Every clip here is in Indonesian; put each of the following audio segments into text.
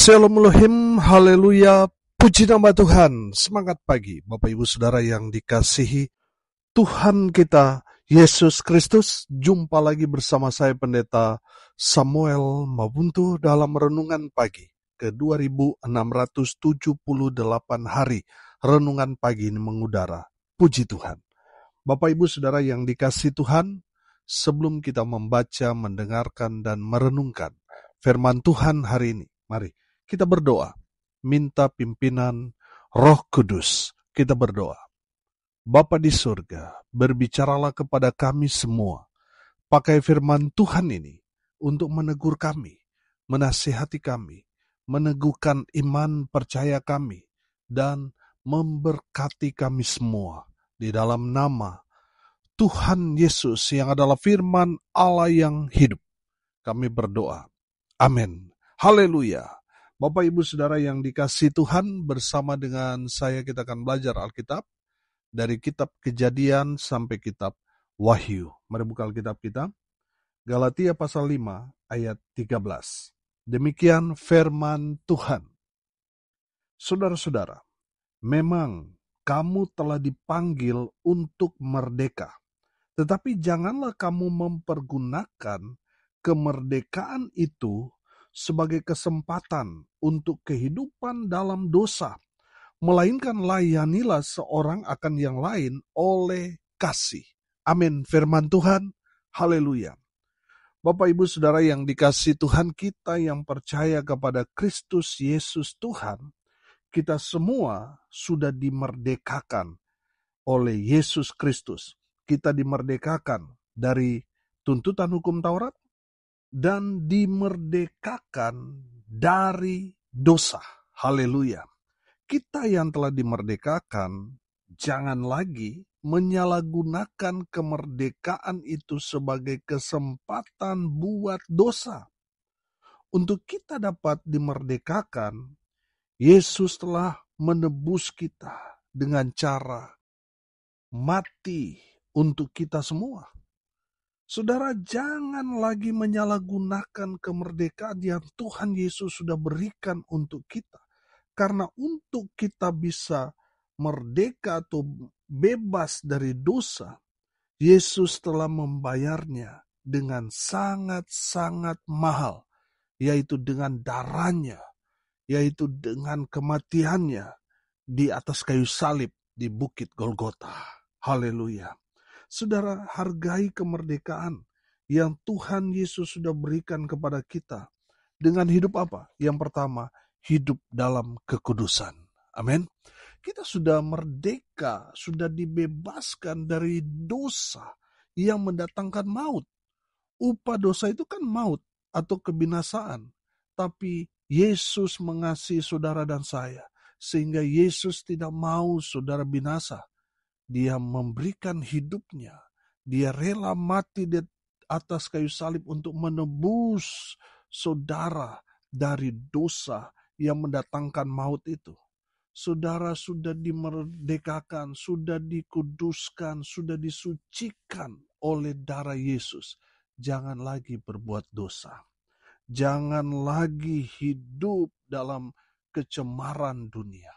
Shalom Elohim, haleluya, puji nama Tuhan. Semangat pagi Bapak Ibu Saudara yang dikasihi Tuhan kita Yesus Kristus. Jumpa lagi bersama saya Pendeta Samuel Mabuntu dalam renungan pagi ke 2678 hari. Renungan pagi ini mengudara, puji Tuhan. Bapak Ibu Saudara yang dikasihi Tuhan, sebelum kita membaca, mendengarkan dan merenungkan firman Tuhan hari ini, mari kita berdoa, minta pimpinan Roh Kudus. Kita berdoa. Bapa di surga, berbicaralah kepada kami semua. Pakai firman Tuhan ini untuk menegur kami, menasihati kami, meneguhkan iman percaya kami, dan memberkati kami semua. Di dalam nama Tuhan Yesus yang adalah firman Allah yang hidup, kami berdoa. Amin. Haleluya. Bapak Ibu Saudara yang dikasihi Tuhan, bersama dengan saya kita akan belajar Alkitab dari kitab Kejadian sampai kitab Wahyu. Mari buka Alkitab kita. Galatia pasal 5 ayat 13. Demikian firman Tuhan. Saudara-saudara, memang kamu telah dipanggil untuk merdeka. Tetapi janganlah kamu mempergunakan kemerdekaan itu sebagai kesempatan untuk kehidupan dalam dosa, melainkan layanilah seorang akan yang lain oleh kasih. Amin. Firman Tuhan, haleluya. Bapak Ibu Saudara yang dikasihi Tuhan, kita yang percaya kepada Kristus Yesus Tuhan, kita semua sudah dimerdekakan oleh Yesus Kristus. Kita dimerdekakan dari tuntutan hukum Taurat dan dimerdekakan dari dosa. Haleluya. Kita yang telah dimerdekakan, jangan lagi menyalahgunakan kemerdekaan itu sebagai kesempatan buat dosa. Untuk kita dapat dimerdekakan, Yesus telah menebus kita dengan cara mati untuk kita semua. Saudara, jangan lagi menyalahgunakan kemerdekaan yang Tuhan Yesus sudah berikan untuk kita. Karena untuk kita bisa merdeka atau bebas dari dosa, Yesus telah membayarnya dengan sangat-sangat mahal, yaitu dengan darahnya, yaitu dengan kematiannya di atas kayu salib di Bukit Golgota. Haleluya. Saudara, hargai kemerdekaan yang Tuhan Yesus sudah berikan kepada kita. Dengan hidup apa? Yang pertama, hidup dalam kekudusan. Amin. Kita sudah merdeka, sudah dibebaskan dari dosa yang mendatangkan maut. Upah dosa itu kan maut atau kebinasaan. Tapi Yesus mengasihi saudara dan saya, sehingga Yesus tidak mau saudara binasa. Dia memberikan hidupnya. Dia rela mati di atas kayu salib untuk menebus saudara dari dosa yang mendatangkan maut itu. Saudara sudah dimerdekakan, sudah dikuduskan, sudah disucikan oleh darah Yesus. Jangan lagi berbuat dosa. Jangan lagi hidup dalam kecemaran dunia.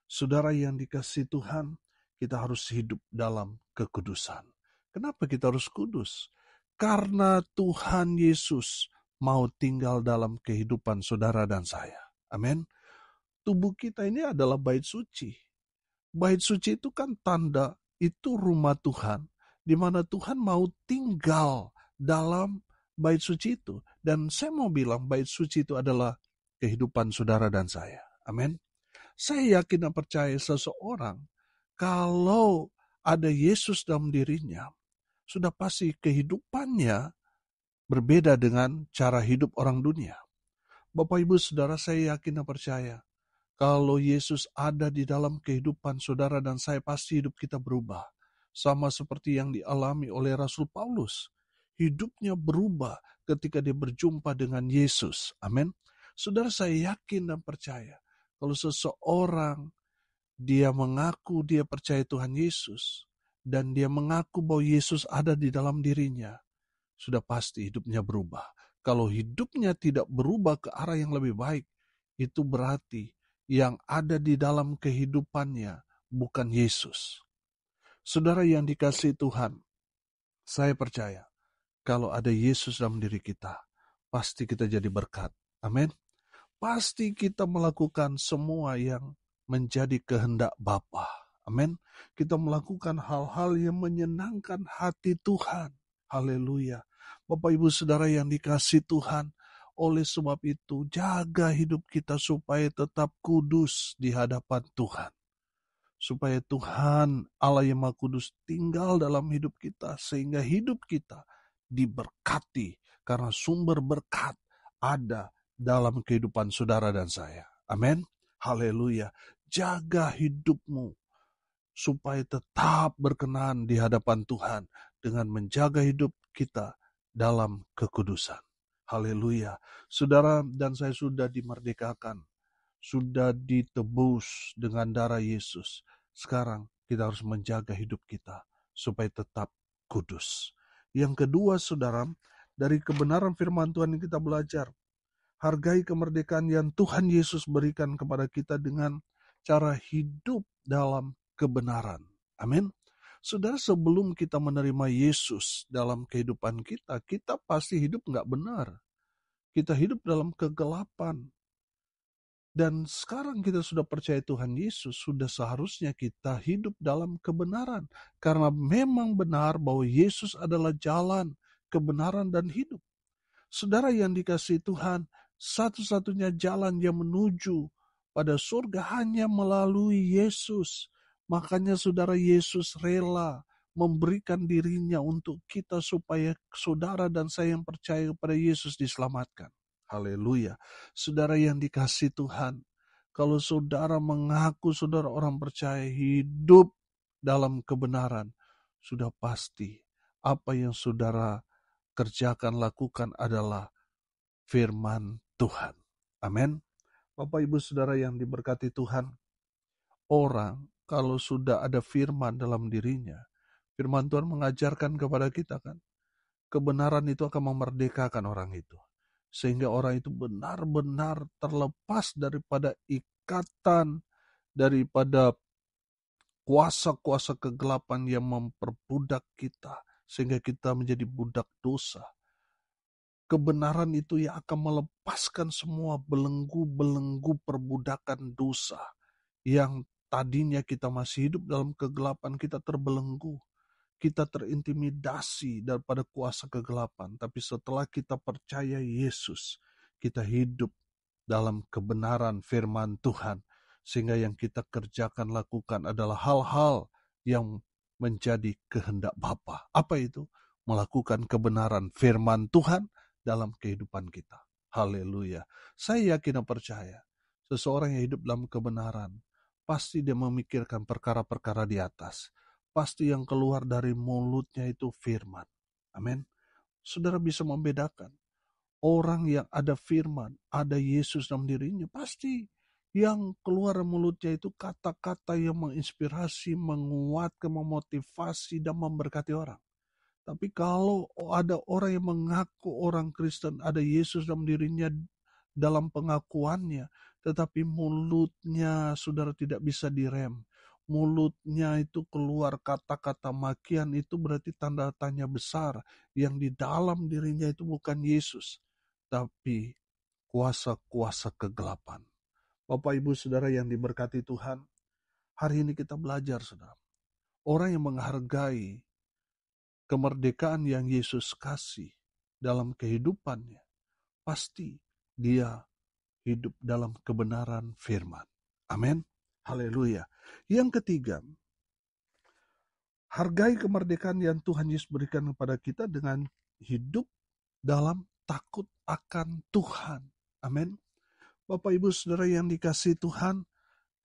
Saudara yang dikasihi Tuhan, kita harus hidup dalam kekudusan. Kenapa kita harus kudus? Karena Tuhan Yesus mau tinggal dalam kehidupan saudara dan saya. Amin. Tubuh kita ini adalah bait suci. Bait suci itu kan tanda, itu rumah Tuhan, di mana Tuhan mau tinggal dalam bait suci itu. Dan saya mau bilang bait suci itu adalah kehidupan saudara dan saya. Amin. Saya yakin dan percaya seseorang, kalau ada Yesus dalam dirinya, sudah pasti kehidupannya berbeda dengan cara hidup orang dunia. Bapak Ibu Saudara, saya yakin dan percaya, kalau Yesus ada di dalam kehidupan saudara dan saya, pasti hidup kita berubah. Sama seperti yang dialami oleh Rasul Paulus. Hidupnya berubah ketika dia berjumpa dengan Yesus. Amin. Saudara, saya yakin dan percaya, kalau seseorang dia mengaku dia percaya Tuhan Yesus, dan dia mengaku bahwa Yesus ada di dalam dirinya, sudah pasti hidupnya berubah. Kalau hidupnya tidak berubah ke arah yang lebih baik, itu berarti yang ada di dalam kehidupannya bukan Yesus. Saudara yang dikasihi Tuhan, saya percaya kalau ada Yesus dalam diri kita, pasti kita jadi berkat. Amin. Pasti kita melakukan semua yang menjadi kehendak Bapa. Amin. Kita melakukan hal-hal yang menyenangkan hati Tuhan. Haleluya. Bapak Ibu Saudara yang dikasihi Tuhan, oleh sebab itu jaga hidup kita supaya tetap kudus di hadapan Tuhan. Supaya Tuhan Allah yang Maha Kudus tinggal dalam hidup kita, sehingga hidup kita diberkati karena sumber berkat ada dalam kehidupan saudara dan saya. Amin. Haleluya. Jaga hidupmu supaya tetap berkenan di hadapan Tuhan dengan menjaga hidup kita dalam kekudusan. Haleluya. Saudara dan saya sudah dimerdekakan, sudah ditebus dengan darah Yesus. Sekarang kita harus menjaga hidup kita supaya tetap kudus. Yang kedua, saudara, dari kebenaran firman Tuhan yang kita belajar, hargai kemerdekaan yang Tuhan Yesus berikan kepada kita dengan cara hidup dalam kebenaran. Amin. Saudara, sebelum kita menerima Yesus dalam kehidupan kita, kita pasti hidup nggak benar. Kita hidup dalam kegelapan. Dan sekarang kita sudah percaya Tuhan Yesus, sudah seharusnya kita hidup dalam kebenaran. Karena memang benar bahwa Yesus adalah jalan, kebenaran, dan hidup. Saudara yang dikasihi Tuhan, satu-satunya jalan yang menuju pada surga hanya melalui Yesus. Makanya saudara, Yesus rela memberikan dirinya untuk kita supaya saudara dan saya yang percaya kepada Yesus diselamatkan. Haleluya. Saudara yang dikasihi Tuhan, kalau saudara mengaku saudara orang percaya hidup dalam kebenaran, sudah pasti apa yang saudara kerjakan, lakukan adalah firman Tuhan. Amin. Bapak Ibu Saudara yang diberkati Tuhan, orang kalau sudah ada firman dalam dirinya, firman Tuhan mengajarkan kepada kita kan, kebenaran itu akan memerdekakan orang itu. Sehingga orang itu benar-benar terlepas daripada ikatan, daripada kuasa-kuasa kegelapan yang memperbudak kita, sehingga kita menjadi budak dosa. Kebenaran itu yang akan melepaskan semua belenggu-belenggu perbudakan dosa. Yang tadinya kita masih hidup dalam kegelapan, kita terbelenggu. Kita terintimidasi daripada kuasa kegelapan. Tapi setelah kita percaya Yesus, kita hidup dalam kebenaran firman Tuhan. Sehingga yang kita kerjakan, lakukan adalah hal-hal yang menjadi kehendak Bapa. Apa itu? Melakukan kebenaran firman Tuhan dalam kehidupan kita. Haleluya. Saya yakin dan percaya, seseorang yang hidup dalam kebenaran, pasti dia memikirkan perkara-perkara di atas. Pasti yang keluar dari mulutnya itu firman. Amin. Saudara bisa membedakan. Orang yang ada firman, ada Yesus dalam dirinya, pasti yang keluar dari mulutnya itu kata-kata yang menginspirasi, menguatkan, memotivasi, dan memberkati orang. Tapi kalau ada orang yang mengaku orang Kristen, ada Yesus dalam dirinya dalam pengakuannya, tetapi mulutnya saudara tidak bisa direm. Mulutnya itu keluar kata-kata makian, itu berarti tanda tanya besar. Yang di dalam dirinya itu bukan Yesus, tapi kuasa-kuasa kegelapan. Bapak Ibu Saudara yang diberkati Tuhan, hari ini kita belajar saudara. Orang yang menghargai kemerdekaan yang Yesus kasih dalam kehidupannya, pasti dia hidup dalam kebenaran firman. Amin. Haleluya. Yang ketiga, hargai kemerdekaan yang Tuhan Yesus berikan kepada kita dengan hidup dalam takut akan Tuhan. Amin. Bapak Ibu Saudara yang dikasihi Tuhan,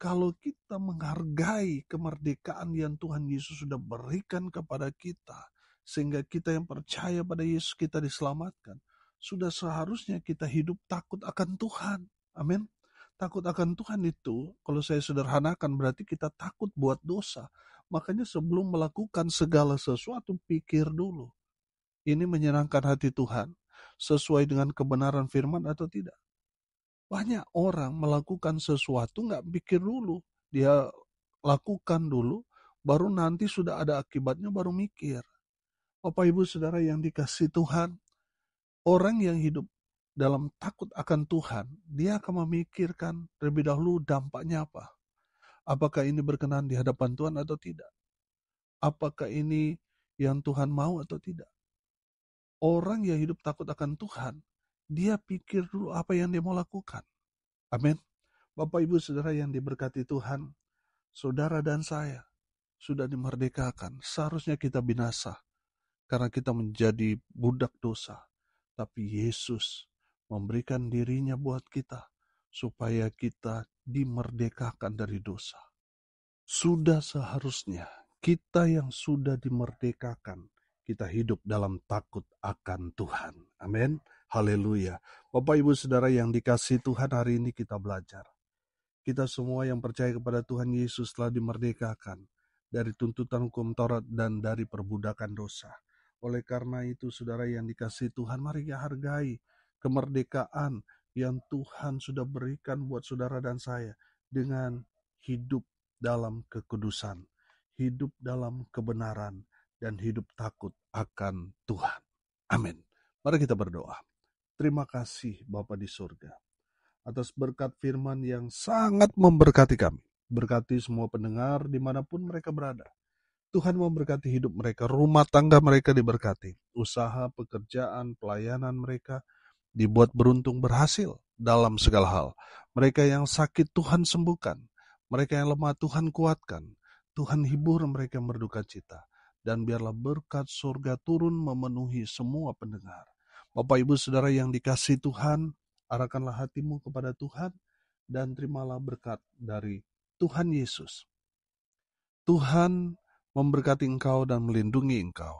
kalau kita menghargai kemerdekaan yang Tuhan Yesus sudah berikan kepada kita, sehingga kita yang percaya pada Yesus kita diselamatkan, sudah seharusnya kita hidup takut akan Tuhan. Amin. Takut akan Tuhan itu, kalau saya sederhanakan, berarti kita takut buat dosa. Makanya sebelum melakukan segala sesuatu, pikir dulu. Ini menyenangkan hati Tuhan, sesuai dengan kebenaran firman atau tidak. Banyak orang melakukan sesuatu nggak pikir dulu. Dia lakukan dulu, baru nanti sudah ada akibatnya baru mikir. Bapak Ibu Saudara yang dikasihi Tuhan, orang yang hidup dalam takut akan Tuhan, dia akan memikirkan terlebih dahulu dampaknya apa. Apakah ini berkenan di hadapan Tuhan atau tidak? Apakah ini yang Tuhan mau atau tidak? Orang yang hidup takut akan Tuhan, dia pikir dulu apa yang dia mau lakukan. Amin. Bapak Ibu Saudara yang diberkati Tuhan, saudara dan saya sudah dimerdekakan. Seharusnya kita binasa karena kita menjadi budak dosa. Tapi Yesus memberikan dirinya buat kita supaya kita dimerdekakan dari dosa. Sudah seharusnya kita yang sudah dimerdekakan, kita hidup dalam takut akan Tuhan. Amin. Haleluya. Bapak Ibu Saudara yang dikasihi Tuhan, hari ini kita belajar. Kita semua yang percaya kepada Tuhan Yesus telah dimerdekakan dari tuntutan hukum Taurat dan dari perbudakan dosa. Oleh karena itu, saudara yang dikasihi Tuhan, mari kita hargai kemerdekaan yang Tuhan sudah berikan buat saudara dan saya dengan hidup dalam kekudusan, hidup dalam kebenaran, dan hidup takut akan Tuhan. Amin. Mari kita berdoa. Terima kasih Bapa di surga atas berkat firman yang sangat memberkati kami. Berkati semua pendengar dimanapun mereka berada. Tuhan memberkati hidup mereka, rumah tangga mereka diberkati. Usaha, pekerjaan, pelayanan mereka dibuat beruntung berhasil dalam segala hal. Mereka yang sakit Tuhan sembuhkan. Mereka yang lemah Tuhan kuatkan. Tuhan hibur mereka yang berduka cita. Dan biarlah berkat surga turun memenuhi semua pendengar. Bapak Ibu Saudara yang dikasihi Tuhan, arahkanlah hatimu kepada Tuhan dan terimalah berkat dari Tuhan Yesus. Tuhan memberkati engkau dan melindungi engkau.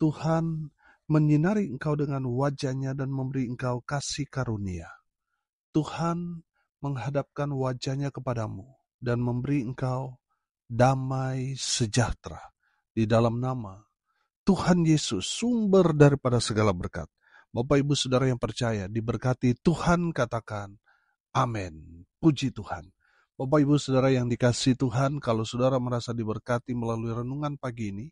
Tuhan menyinari engkau dengan wajah-Nya dan memberi engkau kasih karunia. Tuhan menghadapkan wajah-Nya kepadamu dan memberi engkau damai sejahtera. Di dalam nama Tuhan Yesus, sumber daripada segala berkat. Bapak Ibu Saudara yang percaya, diberkati Tuhan, katakan amin. Puji Tuhan. Bapak Ibu Saudara yang dikasihi Tuhan, kalau saudara merasa diberkati melalui renungan pagi ini,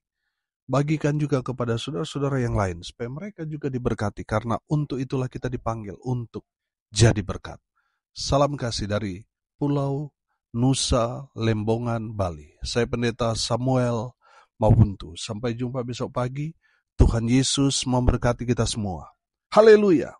bagikan juga kepada saudara-saudara yang lain, supaya mereka juga diberkati, karena untuk itulah kita dipanggil untuk jadi berkat. Salam kasih dari Pulau Nusa Lembongan, Bali. Saya Pendeta Samuel Mawuntu. Sampai jumpa besok pagi. Tuhan Yesus memberkati kita semua. Haleluya.